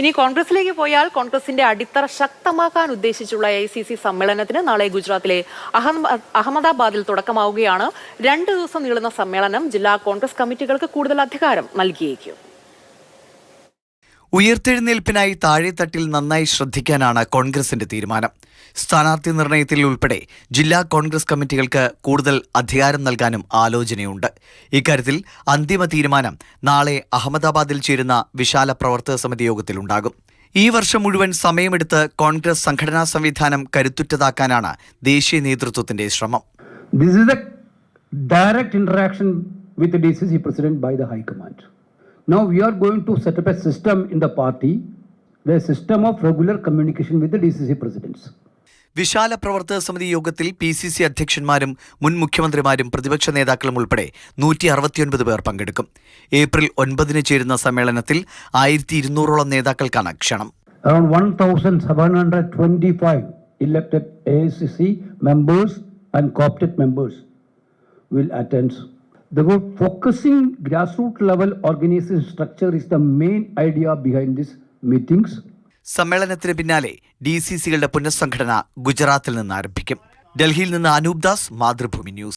ഇനി കോൺഗ്രസിലേക്ക് പോയാൽ കോൺഗ്രസിന്റെ അടിത്തറ ശക്തമാക്കാൻ ഉദ്ദേശിച്ചുള്ള AICC സമ്മേളനത്തിന് നാളെ ഗുജറാത്തിലെ അഹമ്മദാബാദിൽ തുടക്കമാവുകയാണ്. 2 ദിവസം നീളുന്ന സമ്മേളനം ജില്ലാ കോൺഗ്രസ് കമ്മിറ്റികൾക്ക് കൂടുതൽ അധികാരം നൽകിയേക്കും. ഉയർത്തെഴുന്നേൽപ്പിനായി താഴെത്തട്ടിൽ നന്നായി ശ്രദ്ധിക്കാനാണ് കോൺഗ്രസിന്റെ തീരുമാനം. സ്ഥാനാർത്ഥി നിർണയത്തിൽ ഉൾപ്പെടെ ജില്ലാ കോൺഗ്രസ് കമ്മിറ്റികൾക്ക് കൂടുതൽ അധികാരം നൽകാനും ആലോചനയുണ്ട്. ഇക്കാര്യത്തിൽ അന്തിമ തീരുമാനം നാളെ അഹമ്മദാബാദിൽ ചേരുന്ന വിശാല പ്രവർത്തക സമിതി യോഗത്തിലുണ്ടാകും. ഈ വർഷം മുഴുവൻ സമയമെടുത്ത് കോൺഗ്രസ് സംഘടനാ സംവിധാനം കരുത്തുറ്റതാക്കാനാണ് ദേശീയ നേതൃത്വത്തിന്റെ ശ്രമം. This is a direct interaction with the DCC president by the High Command. Now we are going to set up a system in the party, the system of regular communication with the DCC presidents. വിശാല പ്രവർത്തക സമിതി യോഗത്തിൽ PCC അധ്യക്ഷന്മാരും മുൻ മുഖ്യമന്ത്രിമാരും പ്രതിപക്ഷ നേതാക്കളും ഉൾപ്പെടെ 169 പേർ പങ്കെടുക്കും. ഏപ്രിൽ 9 ചേരുന്ന സമ്മേളനത്തിൽ 1200ഓളം നേതാക്കൾക്കാണ് ക്ഷണം. Around 1725 elected AICC members and co-opted members will attend. The focusing grassroots level organization structure is the main idea behind these meetings. സമ്മേളനത്തിന് പിന്നാലെ DCCകളുടെ പുനഃസംഘടന ഗുജറാത്തിൽ നിന്ന് ആരംഭിക്കും. ഡൽഹിയിൽ നിന്ന് അനൂപ് ദാസ്, മാതൃഭൂമി ന്യൂസ്.